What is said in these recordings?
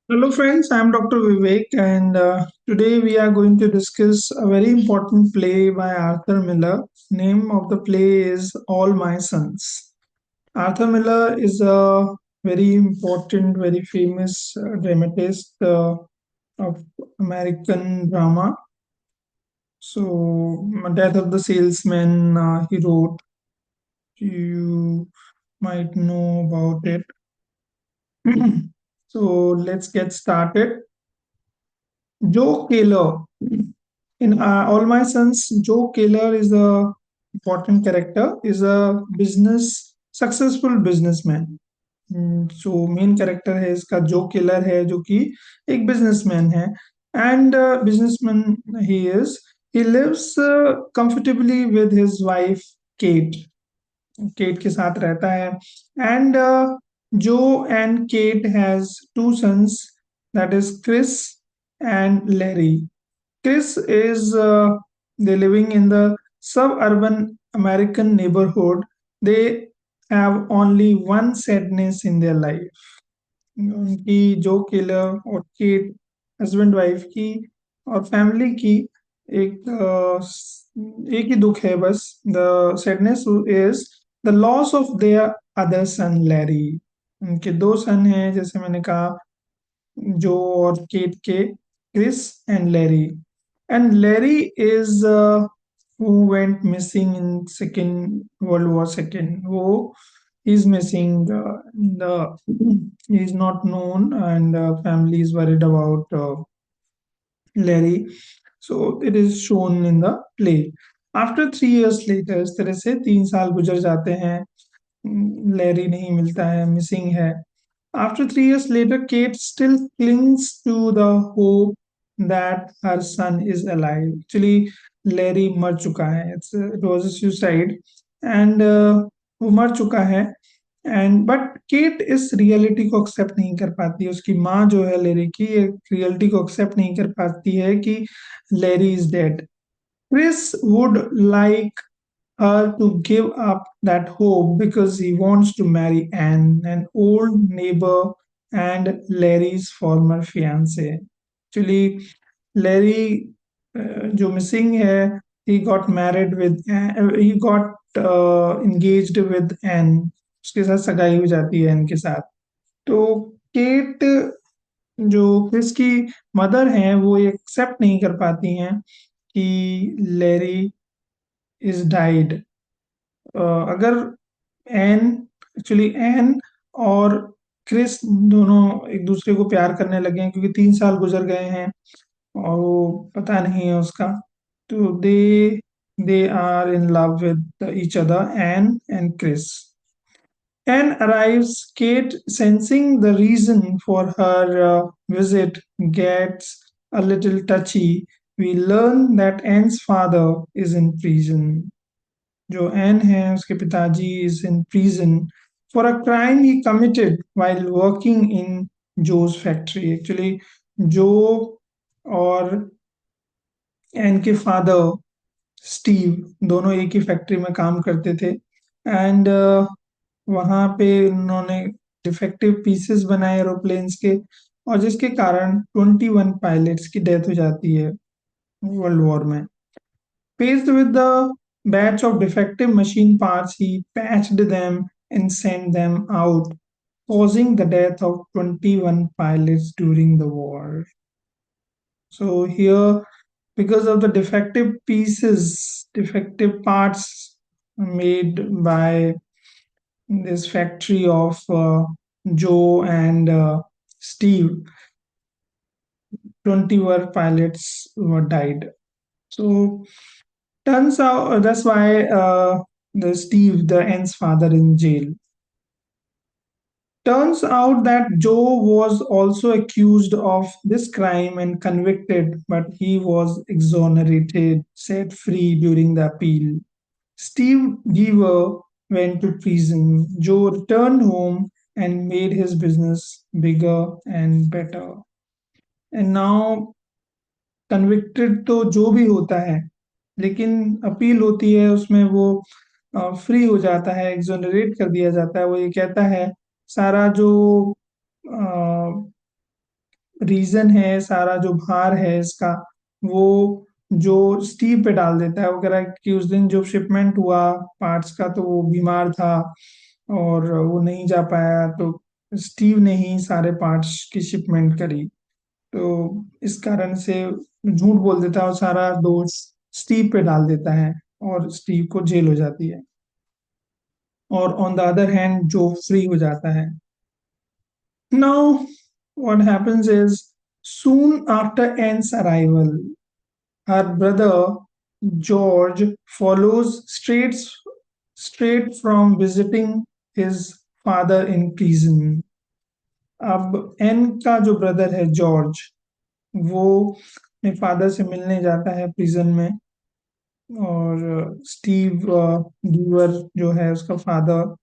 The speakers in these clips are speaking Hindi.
Hello, friends. I'm Dr. Vivek, and today we are going to discuss a very important play by Arthur Miller. Name of the play is All My Sons. Arthur Miller is a very important, very famous dramatist of American drama. So, Death of the Salesman, he wrote. You might know about it. So, let's get started. Joe Taylor. In All My Sons, Joe Taylor is a important character. Is a successful businessman. जो मेन कैरेक्टर है इसका जो किलर है जो कि एक बिजनेसमैन है and businessman he lives comfortably with his wife Kate Kate के साथ रहता है एंड जो and Kate has two sons that is Chris and Larry Chris is they living in the suburban American neighborhood. They have only one sadness in their life. उनकी जो किलर और केट हस्बैंड वाइफ की और फैमिली की एक एक ही दुख है बस the sadness is the loss of their other son Larry उनके दो सन हैं जैसे मैंने कहा जो और केट के Chris and Larry and Larry is who went missing in Second World War Second. Who is missing? The he is not known, and family is worried about Larry. So it is shown in the play. After 3 years later, इस तरह से 3 साल गुजर जाते हैं. लैरी नहीं मिलता है, मिसिंग है. After 3 years later, Kate still clings to the hope that her son is alive. Actually, Larry मर चुका है. It was a suicide, and वो मर चुका है. एंड बट केट इस रियलिटी को एक्सेप्ट नहीं कर पाती. उसकी माँ जो है लेरी की रियलिटी को एक्सेप्ट नहीं कर पाती है कि Larry is dead. Chris would like her to give up that hope because he wants to marry Anne, an old neighbor and Larry's former fiance. Actually, Larry, जो missing है, he got engaged with Anne. उसके साथ सगाई हो जाती है एन के साथ. तो केट जो क्रिस की मदर हैं वो ये एक्सेप्ट नहीं कर पाती हैं कि लेरी इज डाइड. अगर एन एक्चुअली एन और क्रिस दोनों एक दूसरे को प्यार करने लगे हैं क्योंकि 3 साल गुजर गए हैं और वो पता नहीं है उसका. तो they are in love with each other Anne and Chris. Anne arrives. Kate, sensing the reason for her visit, gets a little touchy. We learn that Anne's father is in prison. जो एन है उसके पिताजी is in prison for a crime he committed while working in Joe's factory. Actually, जो और एन के फादर स्टीव दोनों एक ही फैक्ट्री में काम करते थे एंड वहां पे उन्होंने डिफेक्टिव पीसेस बनाए एरोप्लेन्स के और जिसके कारण 21 पायलट्स की डेथ हो जाती है वर्ल्ड वॉर में. Faced with the batch of defective machine parts, he patched them and sent them out, causing the death of 21 pilots during the war. So here, because of the defective parts made by this factory of Joe and Steve, 21 pilots were died. So turns out that's why the Steve, the N's father, in jail. Turns out that Joe was also accused of this crime and convicted, but he was exonerated, set free during the appeal. Steve Deaver went to prison. Joe returned home and made his business bigger and better. And now convicted तो जो भी होता है लेकिन अपील होती है उसमें वो फ्री हो जाता है, एक्सोनरेट कर दिया जाता है. वो ये कहता है सारा जो रीजन है, सारा जो भार है इसका, वो जो स्टीव पे डाल देता है। वो कह रहा है कि उस दिन जो शिपमेंट हुआ पार्ट्स का, तो वो बीमार था और वो नहीं जा पाया, तो स्टीव ने ही सारे पार्ट्स की शिपमेंट करी। तो इस कारण से झूठ बोल देता है और सारा दोष स्टीव पे डाल देता है, और स्टीव को जेल हो जाती है। और ऑन द अदर हैंड जो फ्री हो जाता है। Now what happens is, soon after Anne's arrival, her brother George follows straight from visiting his father in prison. अब एन का जो ब्रदर है जॉर्ज, वो अपने फादर से मिलने जाता है प्रिजन में। और स्टीव ड्यूअर जो है उसका फादर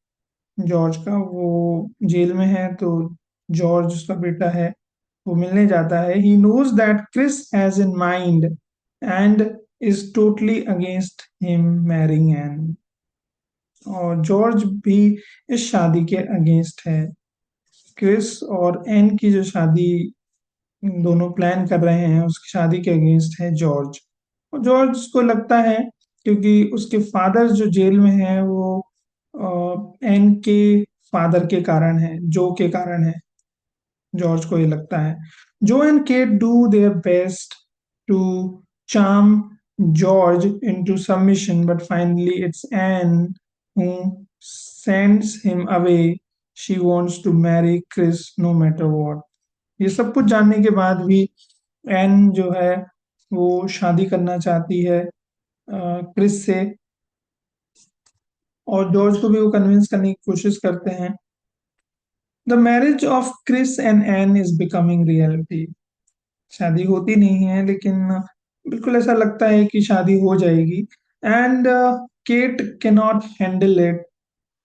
जॉर्ज का, वो जेल में है, तो जॉर्ज उसका बेटा है, वो मिलने जाता है। He knows that Chris has in mind and is totally against him marrying Anne. और जॉर्ज भी इस शादी के अगेंस्ट है। क्रिस और एन की जो शादी दोनों प्लान कर रहे हैं, उसकी शादी के अगेंस्ट है जॉर्ज। और जॉर्ज को लगता है, क्योंकि उसके फादर जो जेल में है वो एन के फादर के कारण है, जो के कारण है। जॉर्ज को ये लगता है। Joe and Kate do their best to charm George into submission, but finally it's Ann who sends him away. She wants to marry Chris no matter what. ये सब कुछ जानने के बाद भी एन जो है वो शादी करना चाहती है क्रिस से। और जॉर्ज को भी वो कन्विंस करने की कोशिश करते हैं। The marriage of Chris and Ann is becoming reality. शादी होती नहीं है, लेकिन बिल्कुल ऐसा लगता है कि शादी हो जाएगी। And Kate cannot handle it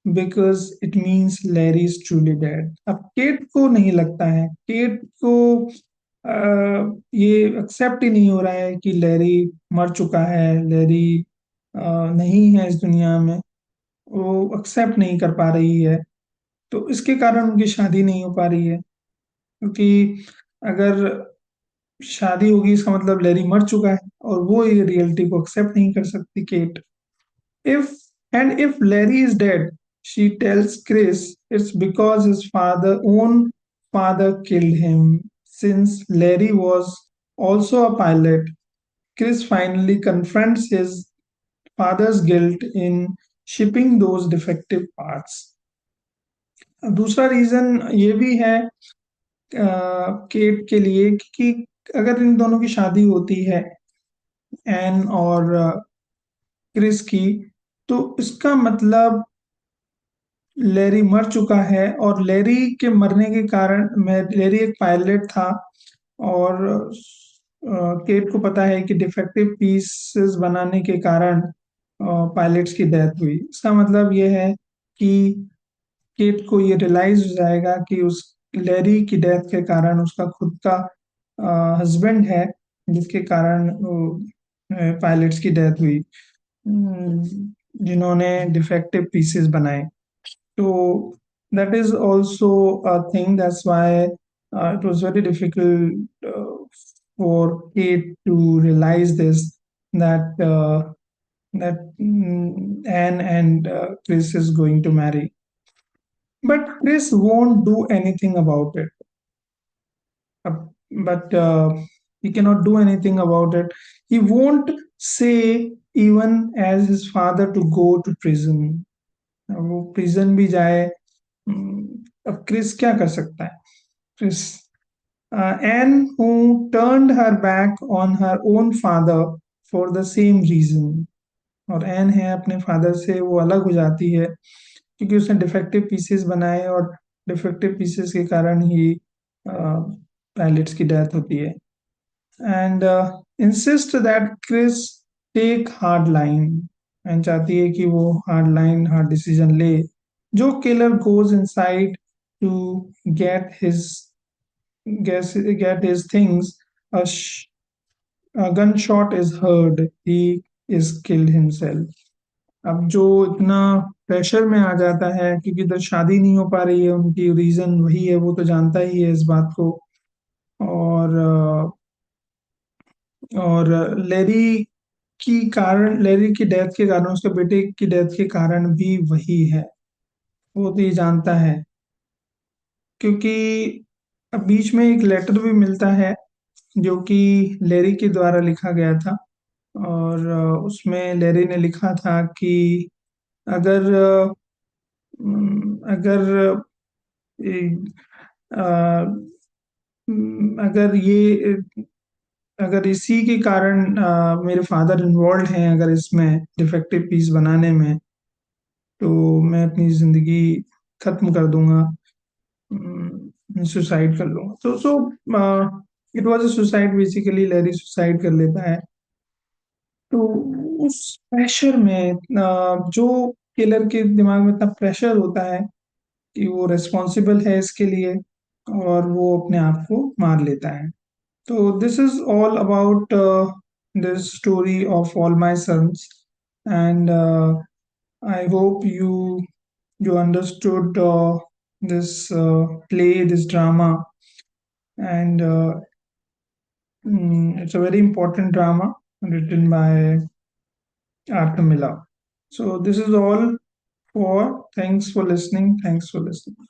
because it means Larry is truly dead. अब केट को नहीं लगता है, केट को ये एक्सेप्ट ही नहीं हो रहा है कि लैरी मर चुका है, लैरी नहीं है इस दुनिया में। वो एक्सेप्ट नहीं कर पा रही है, तो इसके कारण उनकी शादी नहीं हो पा रही है। क्योंकि अगर शादी होगी इसका मतलब लैरी मर चुका है, और वो ये रियलिटी को एक्सेप्ट नहीं कर सकती cat. If if Larry is dead, she tells Chris it's because his own father killed him. Since Larry was also a pilot, Chris finally confronts his father's guilt in shipping those defective parts. दूसरा रीजन ये भी है केट के लिए कि अगर इन दोनों की शादी होती है, एन और क्रिस की, तो इसका मतलब लैरी मर चुका है। और लैरी के मरने के कारण, मैं लैरी एक पायलट था, और केट को पता है कि डिफेक्टिव पीसेस बनाने के कारण पायलट्स की डेथ हुई। इसका मतलब ये है कि केट को ये रियलाइज हो जाएगा कि उस लैरी की डेथ के कारण उसका खुद का हस्बैंड है, जिसके कारण पायलट्स की डेथ हुई, जिन्होंने डिफेक्टिव पीसेस बनाए। So that is also a thing. That's why it was very difficult for Kate to realize this, that Anne and Chris is going to marry. But Chris won't do anything about it. But he cannot do anything about it. He won't say even as his father to go to prison. वो प्रिजन भी जाए, अब क्रिस क्या कर सकता है? Chris, Ann who turned her back on her own father for the same reason. और एन है अपने फादर से वो अलग हो जाती है, क्योंकि उसने डिफेक्टिव पीसेस बनाए, और डिफेक्टिव पीसेस के कारण ही पायलट्स की डेथ होती है। And insist that Chris take hard line, and चाहती है कि वो हार्ड डिसीजन ले। Joe Keller goes inside to get his get his things, a gunshot is heard, he is killed himself। अब जो इतना प्रेशर में आ जाता है, क्योंकि इधर शादी नहीं हो पा रही है उनकी, रीजन वही है, वो तो जानता ही है इस बात को। और लेरी की डेथ के कारण, उसके बेटे की डेथ के कारण भी वही है, वो तो ये जानता है। क्योंकि अब बीच में एक लेटर भी मिलता है जो कि लेरी के द्वारा लिखा गया था, और उसमें लेरी ने लिखा था कि अगर अगर अ, अगर ये अगर इसी के कारण मेरे फादर इन्वॉल्व हैं, अगर इसमें डिफेक्टिव पीस बनाने में, तो मैं अपनी जिंदगी खत्म कर दूंगा, सुसाइड कर लूंगा। So it was a suicide, basically Larry suicide कर लेता है। तो उस प्रेशर में जो किलर के दिमाग में इतना प्रेशर होता है कि वो रिस्पॉन्सिबल है इसके लिए, और वो अपने आप को मार लेता है। So this is all about this story of All My Sons, and I hope you understood this play, this drama, and it's a very important drama written by Arthur Miller. So this is all for. Thanks for listening. Thanks for listening.